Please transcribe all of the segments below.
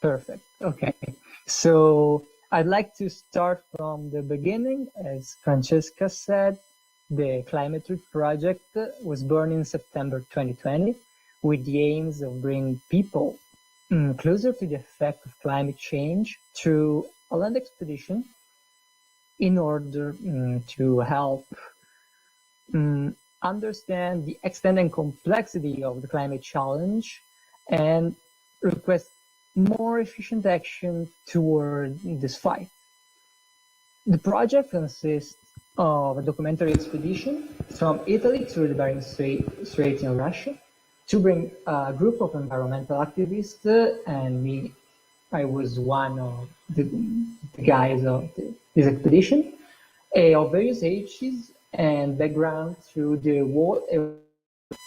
Perfect. Okay. So I'd like to start from the beginning. As Francesca said, the Climate Root Project was born in September 2020 with the aims of bringing people closer to the effect of climate change through a land expedition in order to help understand the extent and complexity of the climate challenge and request more efficient action toward this fight. The project consists of a documentary expedition from Italy through the Bering Strait in Russia to bring a group of environmental activists, and I was one of the guys of this expedition, of various ages and background through the world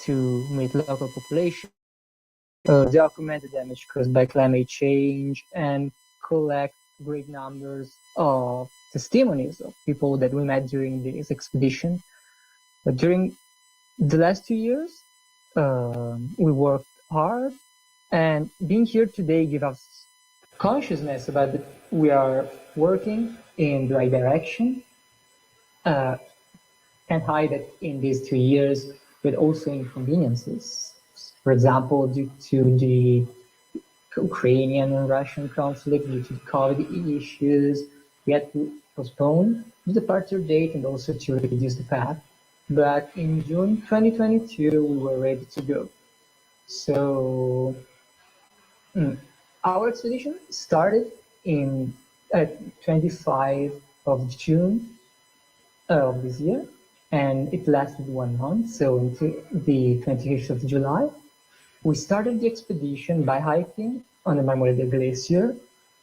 to meet local population, document the damage caused by climate change, and collect great numbers of testimonies of people that we met during this expedition. But during the last 2 years, we worked hard, and being here today gives us consciousness about that we are working in the right direction. Can't hide that in these 2 years, but also inconveniences. For example, due to the Ukrainian and Russian conflict, due to COVID issues, we had to postpone the departure date and also to reduce the path. But in June 2022, we were ready to go. So our expedition started in 25 of June of this year, and it lasted 1 month, so until the 28th of July. We started the expedition by hiking on the Marmolada Glacier.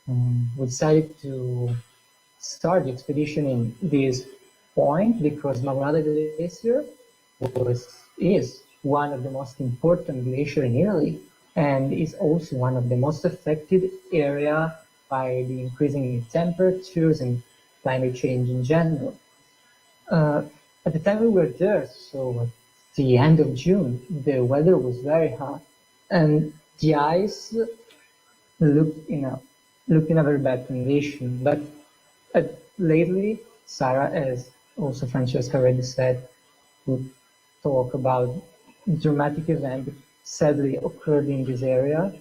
We decided to start the expedition in this point because Marmolada Glacier is one of the most important glaciers in Italy and is also one of the most affected areas by the increasing temperatures and climate change in general. At the time we were there, so at the end of June, the weather was very hot and the ice looked in a very bad condition. But lately, Sara, as also Francesca already said, would talk about dramatic event that sadly occurred in this area.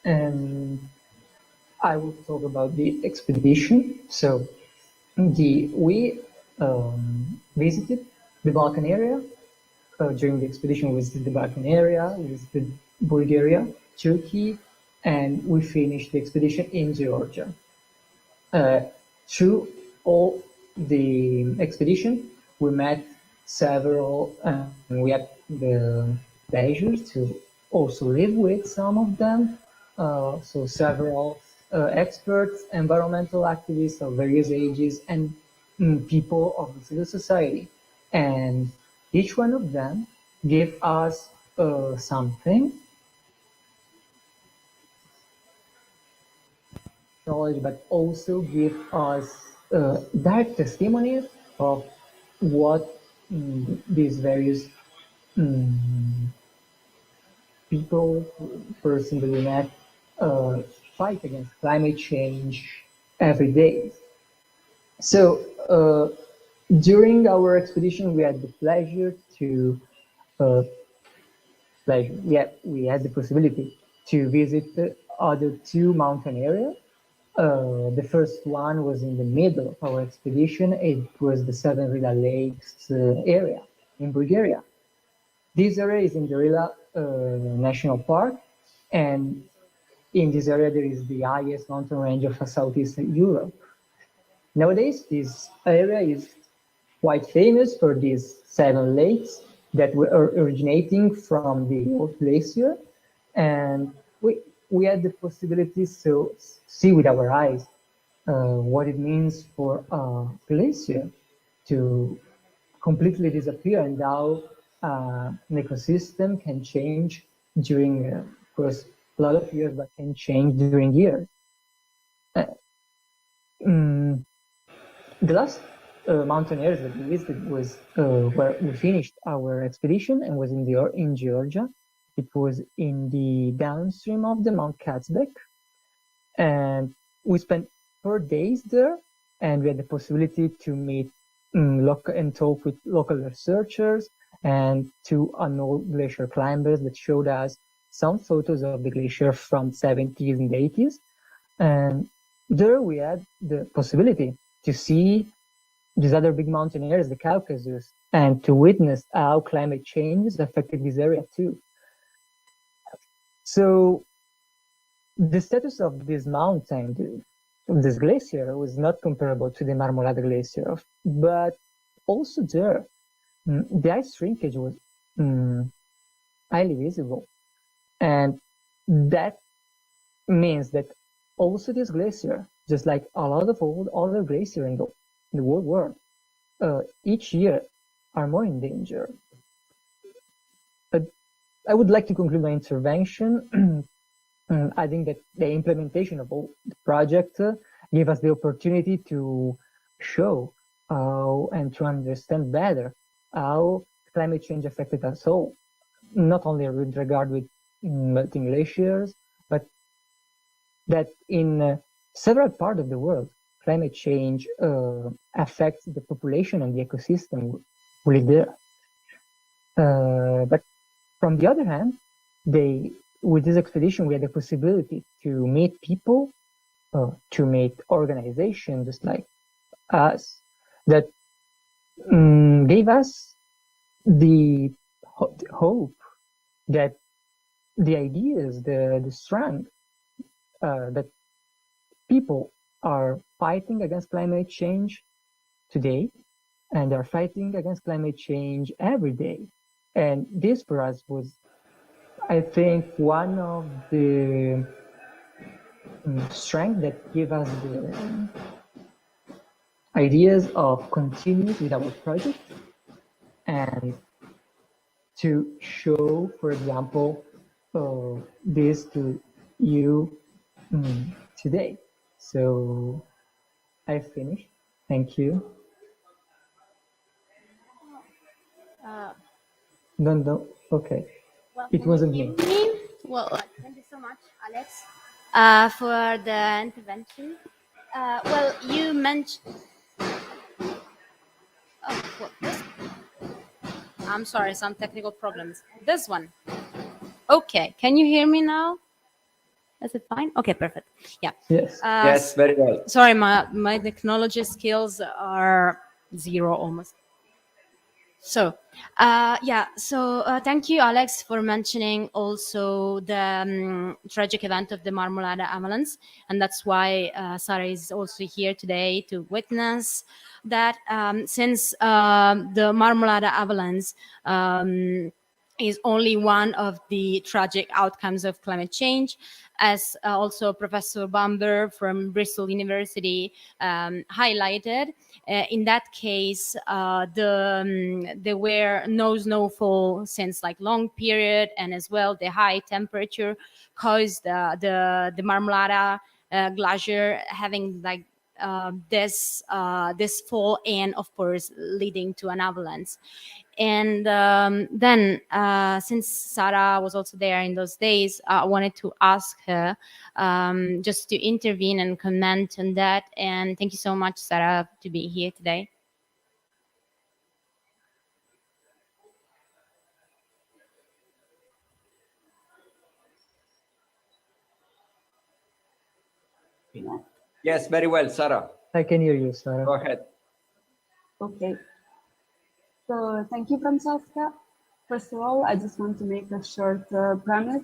And I will talk about the expedition. So we visited the Balkan area. During the expedition, we visited the Balkan area, we visited Bulgaria, Turkey, and we finished the expedition in Georgia. Through all the expedition, we met several, and we had the pleasure to also live with some of them. So several experts, environmental activists of various ages, and people of the civil society. And each one of them gave us something, but also give us direct testimonies of what these various people, persons that we met, fight against climate change every day. So during our expedition, we had the pleasure to we had the possibility to visit the other 2 mountain areas. The first one was in the middle of our expedition. It was the Seven Rila Lakes area in Bulgaria. This area is in the Rila National Park, and in this area there is the highest mountain range of Southeastern Europe. Nowadays, this area is quite famous for these 7 lakes that were originating from the old glacier, and we had the possibility to see with our eyes what it means for a glacier to completely disappear and how an ecosystem can change during, of course, a lot of years, but can change during years. The last mountain areas that we visited was where we finished our expedition and was in Georgia. It was in the downstream of the Mount Kazbek. And we spent 4 days there, and we had the possibility to meet and talk with local researchers and to unknown glacier climbers that showed us some photos of the glacier from 70s and 80s. And there we had the possibility to see these other big mountain areas, the Caucasus, and to witness how climate change has affected this area too. So the status of this mountain, this glacier, was not comparable to the Marmolada Glacier, but also there, the ice shrinkage was highly visible. And that means that also this glacier, just like a lot of other glaciers in the whole world, each year are more in danger. But I would like to conclude my intervention. I think that the implementation of all the project gave us the opportunity to show and to understand better how climate change affected us all, not only with regard with melting glaciers, but that in several parts of the world, climate change affects the population and the ecosystem who live there. But from the other hand, with this expedition, we had the possibility to meet people, to meet organizations just like us, that gave us the hope that the ideas, the strength that people are fighting against climate change today, and are fighting against climate change every day. And this for us was, I think, one of the strength that give us the ideas of continue with our project and to show, for example, this to you today. So I finished. Thank you. No, okay. Well, It wasn't me. Well, thank you so much, Alex, for the intervention. Well, you mentioned. Oh, what, this? I'm sorry, some technical problems. This one. Okay, can you hear me now? Is it fine? Okay, perfect. Yeah. Yes. Yes, very well. Sorry, my technology skills are zero almost. So, thank you, Alex, for mentioning also the tragic event of the Marmolada avalanche. And that's why Sara is also here today to witness that since the Marmolada avalanche is only one of the tragic outcomes of climate change, as also Professor Bamber from Bristol University highlighted. In that case, there were no snowfall since like long period, and as well the high temperature caused the Marmolada glacier having like this fall, and of course leading to an avalanche. And then since Sara was also there in those days, I wanted to ask her just to intervene and comment on that. And thank you so much, Sara, to be here today. Yes, very well, Sara. I can hear you, Sara. Go ahead. Okay. So thank you, Francesca. First of all, I just want to make a short premise.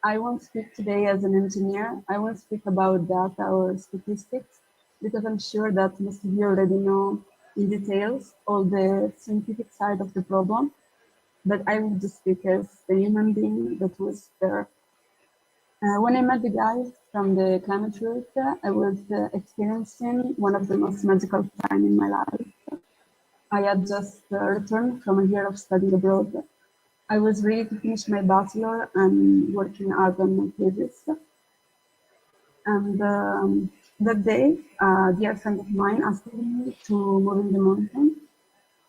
I won't speak today as an engineer. I won't speak about data or statistics, because I'm sure that most of you already know in details all the scientific side of the problem. But I will just speak as a human being that was there. When I met the guys from the climate route, I was experiencing one of the most magical times in my life. I had just returned from a year of study abroad. I was ready to finish my bachelor and working hard on my thesis. And that day, a dear friend of mine asked me to move in the mountain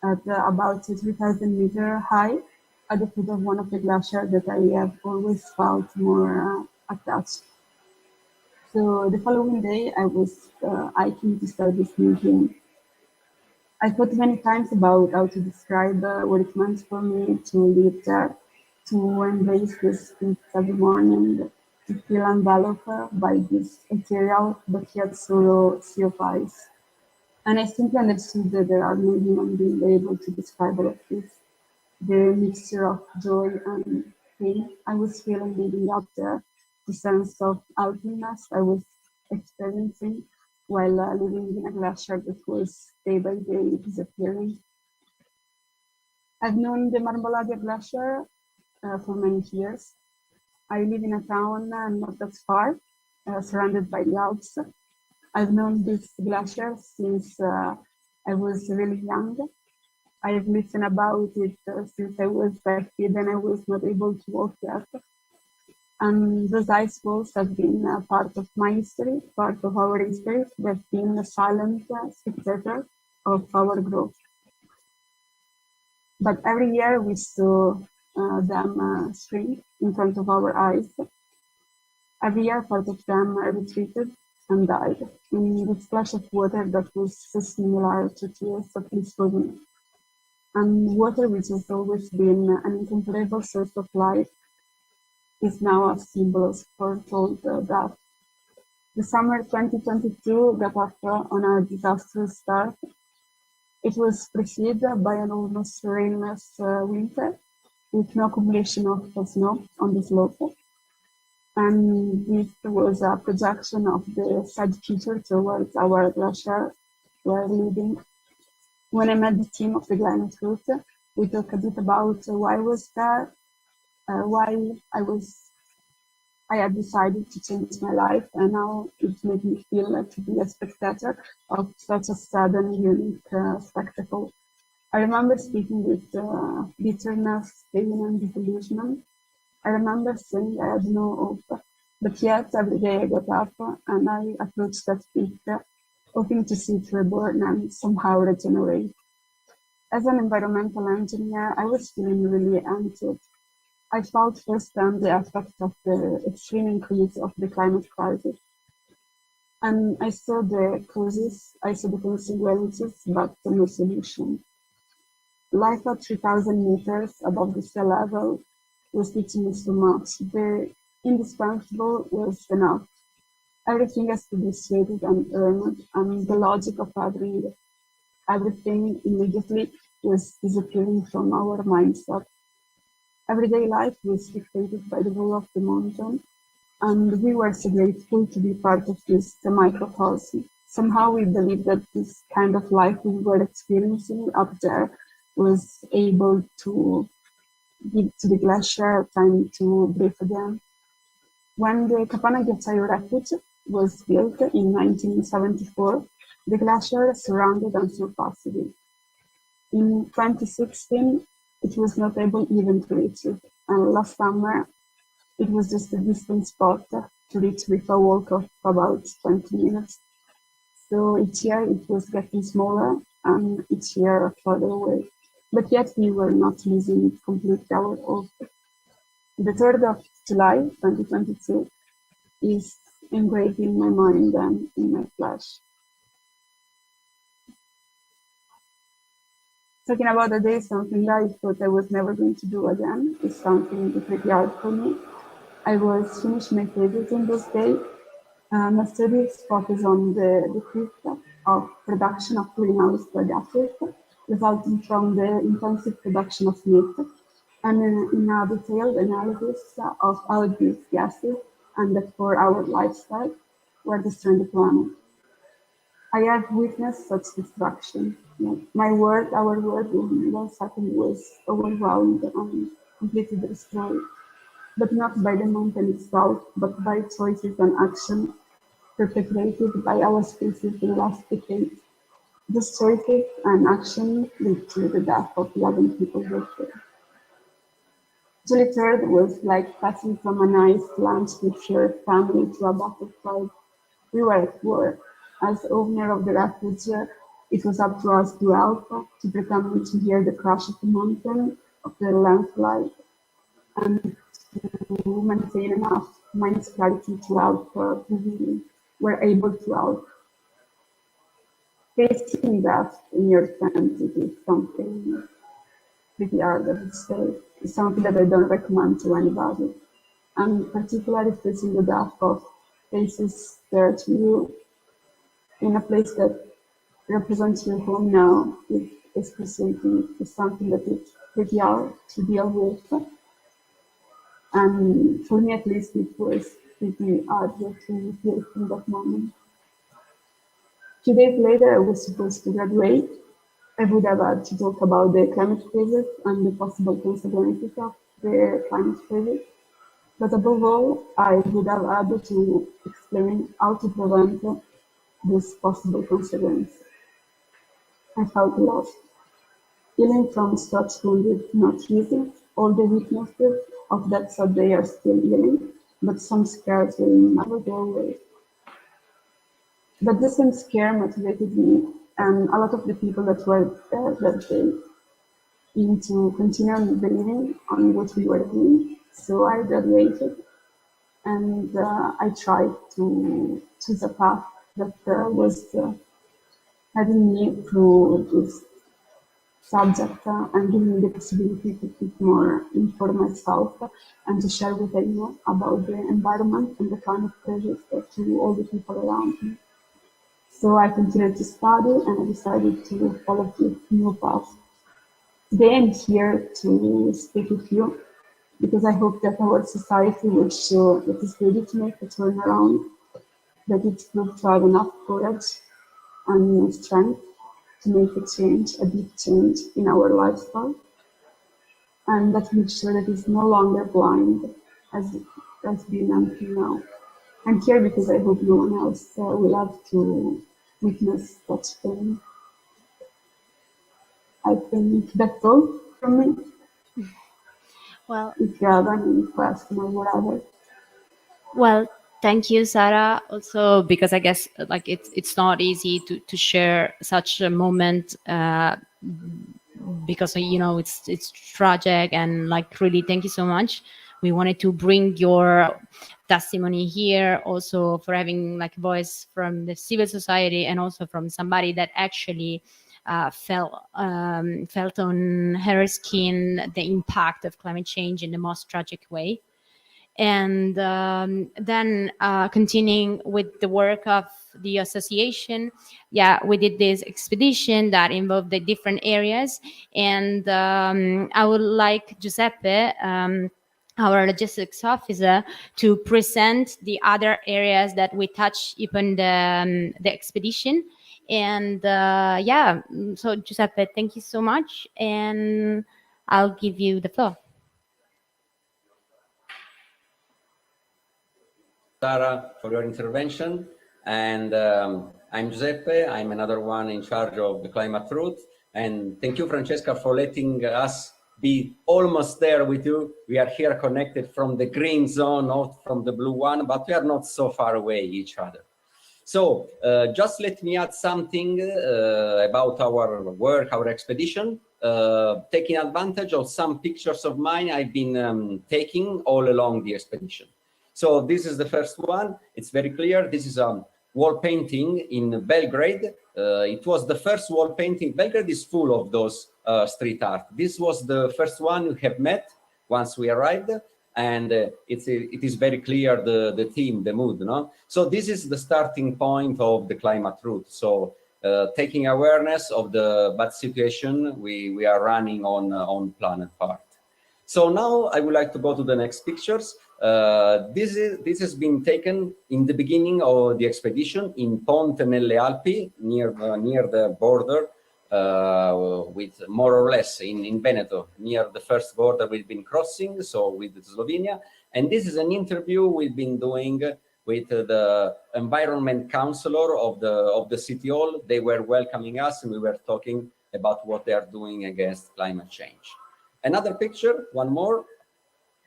at about 3,000 meters high at the foot of one of the glaciers that I have always felt more attached. So the following day, I was hiking to start this museum. I thought many times about how to describe what it meant for me to live there, to embrace this peace every morning, to feel enveloped by this ethereal but yet so raw sea of ice. And I simply understood that there are no human being able to describe all of this. The mixture of joy and pain I was feeling leading up there, the sense of helplessness I was experiencing while living in a glacier that was day by day disappearing. I've known the Marmolada Glacier for many years. I live in a town not that far, surrounded by the Alps. I've known this glacier since I was really young. I have listened about it since I was a kid and I was not able to walk yet. And those ice walls have been part of my history, part of our history. They've been a silent spectator of our growth. But every year we saw them shrink in front of our eyes. Every year part of them retreated and died in the splash of water that was so similar to tears, at least for me. And water, which has always been an incomparable source of life, is now a symbol of foretold death. The summer 2022 got off on a disastrous start. It was preceded by an almost rainless winter, with no accumulation of snow on the slope. And this was a projection of the sad future towards our glacier we're leading. When I met the team of the climate group, we talked a bit about why I was there, why I had decided to change my life, and how it made me feel like to be a spectator of such a sudden, unique spectacle. I remember speaking with bitterness, pain, and disillusionment. I remember saying I had no hope, but yet every day I got up and I approached that peak, hoping to see it reborn and somehow regenerate. As an environmental engineer, I was feeling really anxious. I felt firsthand the effect of the extreme increase of the climate crisis. And I saw the causes, I saw the consequences, but no solution. Life at 3,000 meters above the sea level was teaching me so much. The indispensable was enough. Everything has to be stated and earned, and the logic of having everything immediately was disappearing from our mindset. Everyday life was dictated by the rule of the mountain, and we were so grateful to be part of this microcosm. Somehow we believed that this kind of life we were experiencing up there was able to give to the glacier time to breathe again. When the Kapana Glacier Refuge was built in 1974, the glacier surrounded and surpassed it. In 2016, it was not able even to reach it, and last summer, it was just a distant spot to reach with a walk of about 20 minutes. So each year it was getting smaller, and each year further away. But yet we were not losing completely our hope. The 3rd of July, 2022, is engraved in my mind and in my flesh. Talking about the day, something I thought I was never going to do again is something pretty hard for me. I was finished my thesis in those days. My studies focus on the decrease of production of greenhouse gases resulting from the intensive production of meat, and in a detailed analysis of how these gases and therefore our lifestyle were destroying the planet. I have witnessed such destruction. My world, our world in 1 second was overwhelmed and completely destroyed, but not by the mountain itself, but by choices and action perpetrated by our species in the last decade. These choices and action led to the death of 11 people yesterday. July 3rd was like passing from a nice lunch with your family to a battlefield. We were at war. As owner of the refuge, it was up to us to help, to pretend to hear the crash of the mountain, of the landslide, and to maintain enough minds clarity to help we were able to help. Facing death in your 20s is something pretty hard, I would say. It's something that I don't recommend to anybody. And particularly facing the death of faces there to you in a place that represents your home now is frustrating. It's something that is pretty hard to deal with. And for me, at least, it was pretty hard to feel in that moment. 2 days later, I was supposed to graduate. I would have had to talk about the climate crisis and the possible consequences of the climate crisis. But above all, I would have had to explain how to prevent this possible consequence. I felt lost. Healing from such wound is not easy. All the witnesses of that sad day are still healing, but some scares will never go away. But the same scare motivated me and a lot of the people that were there that day into continuing believing on what we were doing. So I graduated and I tried to choose a path that was heading me through this subject and giving me the possibility to keep more informed myself and to share what I know about the environment and the climate crisis to all the people around me. So I continued to study and I decided to follow this new path. Today I'm here to speak with you because I hope that our society will show that it's ready to make a turnaround, that it's proved to have enough courage and strength to make a change, a deep change in our lifestyle, and that makes sure that it's no longer blind as it has been until now. I'm here because I hope no one else will have to witness such pain. I think that's all from me. Well, if you have any question or whatever. Well, thank you, Sara. Also, because I guess like it's not easy to share such a moment because it's tragic, and like really thank you so much. We wanted to bring your testimony here, also for having like a voice from the civil society and also from somebody that actually felt on her skin the impact of climate change in the most tragic way. And then continuing with the work of the association, we did this expedition that involved the different areas, and I would like Giuseppe, our logistics officer, to present the other areas that we touched upon the expedition. And so Giuseppe, thank you so much, and I'll give you the floor. Sara, for your intervention. And I'm Giuseppe. I'm another one in charge of the climate route. And thank you, Francesca, for letting us be almost there with you. We are here connected from the green zone, not from the blue one, but we are not so far away each other. So just let me add something about our work, our expedition, taking advantage of some pictures of mine I've been taking all along the expedition. So this is the first one. It's very clear. This is a wall painting in Belgrade. It was the first wall painting. Belgrade is full of those street art. This was the first one we have met once we arrived. And it is very clear the theme, the mood. No? So this is the starting point of the climate route. So taking awareness of the bad situation we are running on planet part. So now I would like to go to the next pictures. This has been taken in the beginning of the expedition in Ponte nelle Alpi, near the border with more or less in Veneto, near the first border we've been crossing, so with Slovenia. And this is an interview we've been doing with the environment counselor of the city hall. They were welcoming us and we were talking about what they are doing against climate change. Another picture, one more.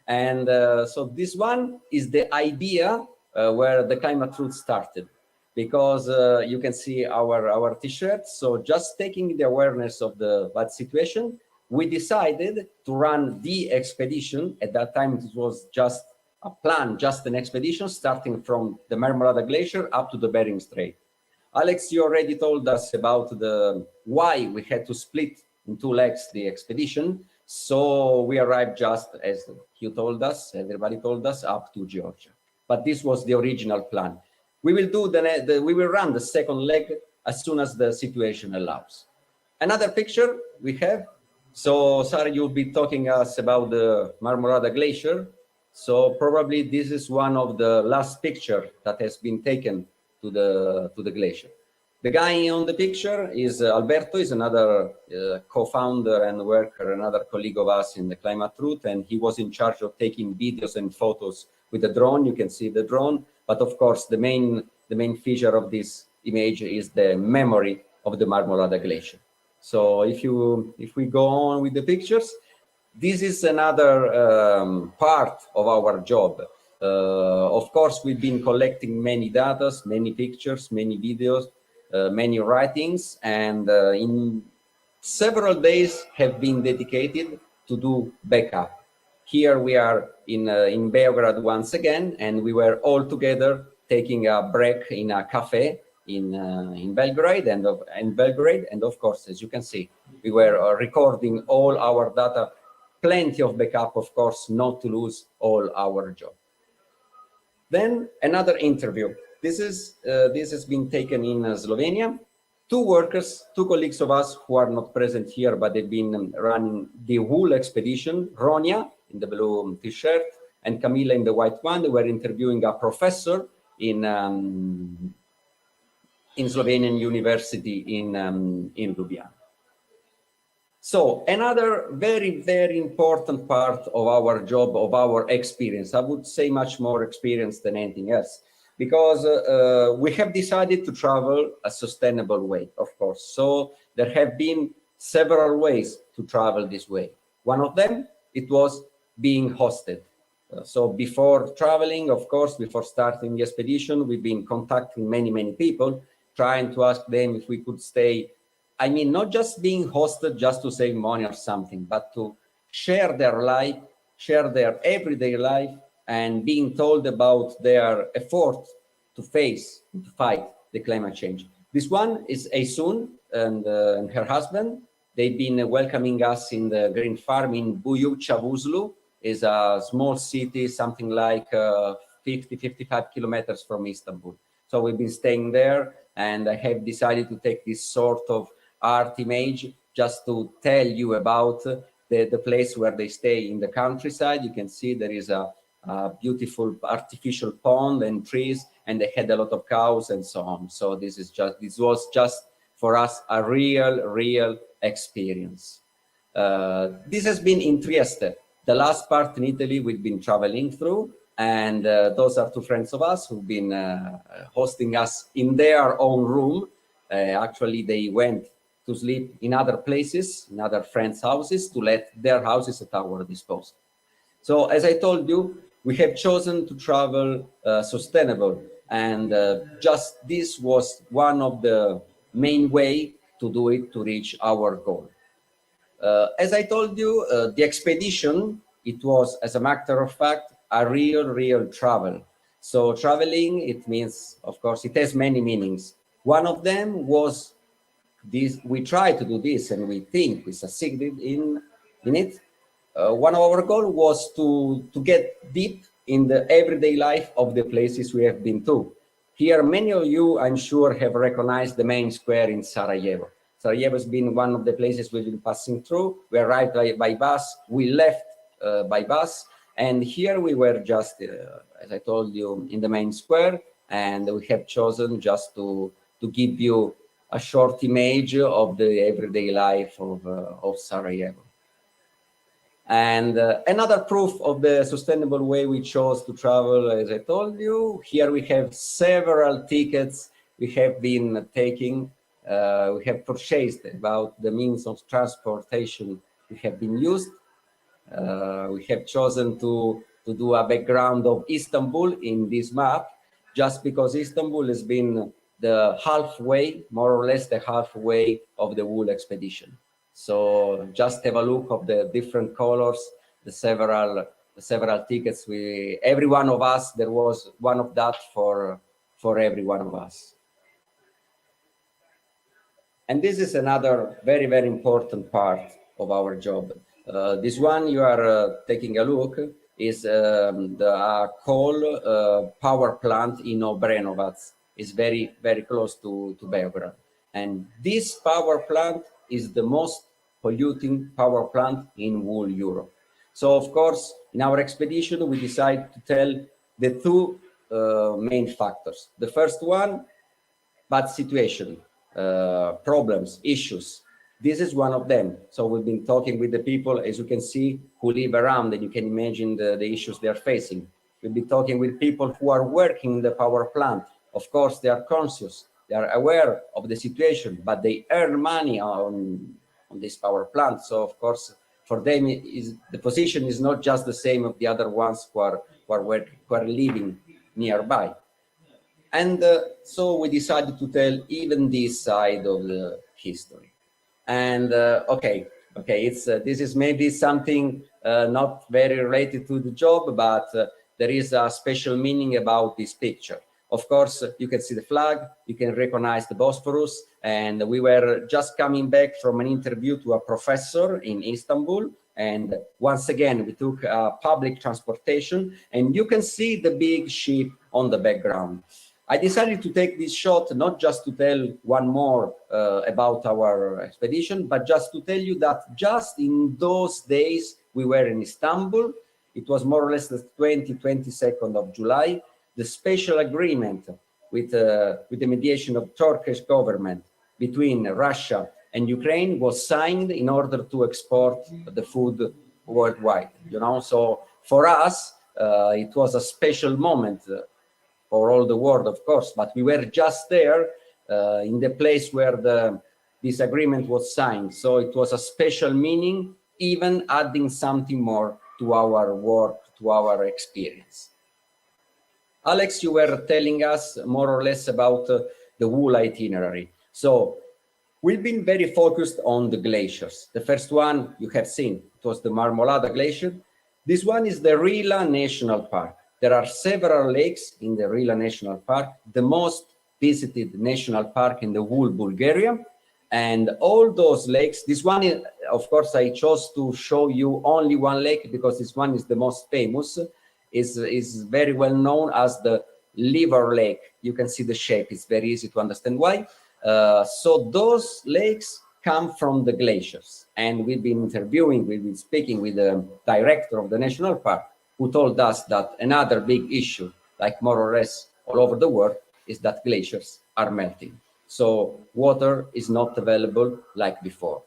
And so this one is the idea where the climate route started, because you can see our t-shirts. So just taking the awareness of the bad situation, we decided to run the expedition. At that time, it was just plan just an expedition starting from the Marmolada Glacier up to the Bering Strait. Alex, you already told us about why we had to split in two legs the expedition. So we arrived just, as you told us, everybody told us, up to Georgia. But this was the original plan. We will do we will run the second leg as soon as the situation allows. Another picture we have. So Sara, you'll be talking us about the Marmolada Glacier. So probably this is one of the last picture that has been taken to the glacier. The guy on the picture is Alberto, is another co-founder and worker, another colleague of us in the Climate Route, and he was in charge of taking videos and photos with the drone. You can see the drone, but of course the main feature of this image is the memory of the Marmolada Glacier. So if we go on with the pictures, this is another part of our job. Of course, we've been collecting many data, many pictures, many videos, many writings, and in several days have been dedicated to do backup. Here we are in Beograd once again, and we were all together taking a break in a cafe in Belgrade, and of course, as you can see, we were recording all our data, plenty of backup, of course, not to lose all our job. Then another interview. This has been taken in Slovenia. Two workers, two colleagues of us who are not present here, but they've been running the wool expedition, Ronja in the blue t-shirt and Camila in the white one. They were interviewing a professor in Slovenian University in Ljubljana. So another very, very important part of our job, of our experience, I would say much more experience than anything else, because we have decided to travel a sustainable way, of course. So there have been several ways to travel this way. One of them, it was being hosted. So before traveling, of course, before starting the expedition, we've been contacting many, many people, trying to ask them if we could stay. I mean, not just being hosted just to save money or something, but to share their life, share their everyday life, and being told about their effort to face, to fight the climate change. This one is Aysun and her husband. They've been welcoming us in the green farm in Buyu Chavuzlu. Is a small city, something like 50-55 kilometers from Istanbul. So we've been staying there, and I have decided to take this sort of art image just to tell you about the place where they stay in the countryside. You can see there is a beautiful artificial pond and trees, and they had a lot of cows and so on. So this was just for us a real experience. This has been in Trieste. The last part in Italy we've been traveling through, and those are two friends of us who've been hosting us in their own room. Actually, they went to sleep in other places, in other friends' houses, to let their houses at our disposal. So as I told you, we have chosen to travel sustainable, and just this was one of the main way to do it, to reach our goal. As I told you, the expedition, it was, as a matter of fact, a real travel. So traveling, it means, of course, it has many meanings. One of them was this: we tried to do this, and we think we succeeded in it. One of our goals was to get deep in the everyday life of the places we have been to. Here, many of you, I'm sure, have recognized the main square in Sarajevo. Sarajevo has been one of the places we've been passing through. We arrived by bus, we left by bus, and here we were just, as I told you, in the main square, and we have chosen just to give you a short image of the everyday life of Sarajevo. And another proof of the sustainable way we chose to travel, as I told you, here we have several tickets we have been taking. We have purchased about the means of transportation we have been used. We have chosen to do a background of Istanbul in this map, just because Istanbul has been the halfway, more or less the halfway of the wool expedition. So just have a look of the different colors, the several several tickets. Every one of us, there was one of that for every one of us. And this is another very, very important part of our job. This one you are taking a look is the coal power plant in Obrenovac. It's very, very close to Belgrade. And this power plant is the most polluting power plant in whole Europe. So, of course, in our expedition, we decided to tell the two main factors. The first one, bad situation, problems, issues. This is one of them. So we've been talking with the people, as you can see, who live around, and you can imagine the issues they are facing. We've been talking with people who are working in the power plant. Of course, they are conscious, they are aware of the situation, but they earn money on this power plant. So, of course, for them, the position is not just the same of the other ones who are living nearby. And so we decided to tell even this side of the history. And okay, this is maybe something not very related to the job, but there is a special meaning about this picture. Of course, you can see the flag, you can recognize the Bosphorus, and we were just coming back from an interview to a professor in Istanbul, and once again, we took public transportation, and you can see the big ship on the background. I decided to take this shot not just to tell one more about our expedition, but just to tell you that just in those days we were in Istanbul. It was more or less the 22nd of July. The special agreement with the mediation of Turkish government between Russia and Ukraine was signed in order to export the food worldwide. You know, so for us, it was a special moment. For all the world, of course, but we were just there in the place where this agreement was signed. So it was a special meaning, even adding something more to our work, to our experience. Alex, you were telling us more or less about the whole itinerary. So we've been very focused on the glaciers. The first one you have seen, it was the Marmolada Glacier. This one is the Rila National Park. There are several lakes in the Rila National Park, the most visited national park in the whole Bulgaria. And all those lakes, this one, is, of course, I chose to show you only one lake because this one is the most famous, is very well known as the Liver Lake. You can see the shape, it's very easy to understand why. So those lakes come from the glaciers. And we've been speaking with the director of the national park, who told us that another big issue, like more or less all over the world, is that glaciers are melting. So water is not available like before.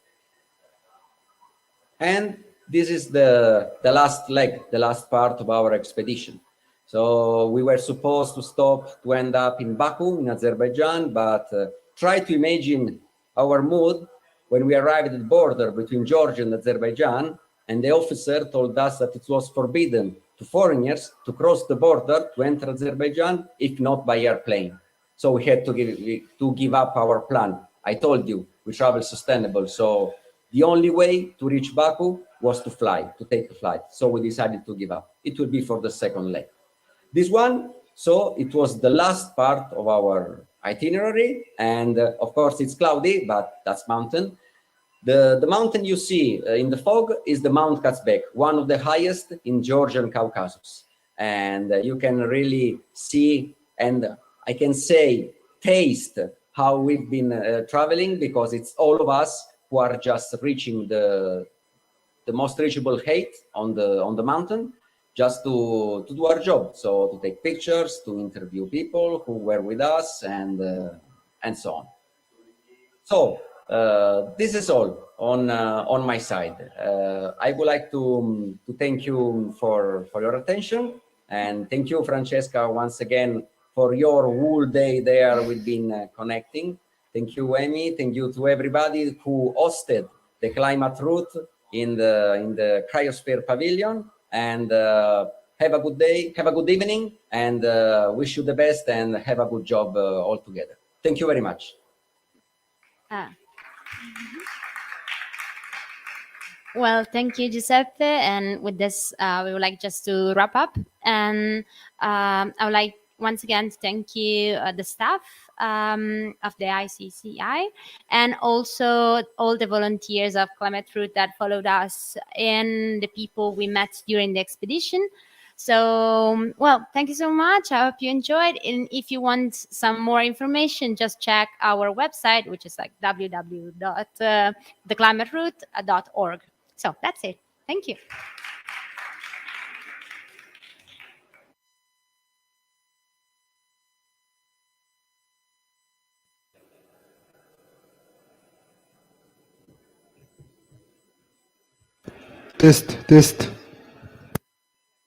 And this is the last leg, the last part of our expedition. So we were supposed to stop to end up in Baku, in Azerbaijan, but try to imagine our mood when we arrived at the border between Georgia and Azerbaijan, and the officer told us that it was forbidden to foreigners to cross the border to enter Azerbaijan, if not by airplane. So we had to give up our plan. I told you, we travel sustainable. So the only way to reach Baku was to fly, to take a flight. So we decided to give up. It will be for the second leg. This one, so it was the last part of our itinerary. And of course it's cloudy, but that's mountain. The mountain you see in the fog is the Mount Kazbek, one of the highest in Georgian Caucasus. And you can really see, and I can say, taste how we've been traveling, because it's all of us who are just reaching the most reachable height on the mountain, just to do our job. So to take pictures, to interview people who were with us, and so on. So this is all on my side. I would like to thank you for your attention, and thank you, Francesca, once again for your whole day there. We've been connecting. Thank you, Amy. Thank you to everybody who hosted the climate route in the Cryosphere Pavilion. And have a good day, have a good evening, and wish you the best, and have a good job all together. Thank you very much. Well, thank you, Giuseppe. And with this, we would like just to wrap up. And I would like once again to thank you, the staff of the ICCI, and also all the volunteers of Climate Route that followed us and the people we met during the expedition. So, well, thank you so much. I hope you enjoyed. And if you want some more information, just check our website, which is like www.theclimateroute.org. So that's it. Thank you. Test, test.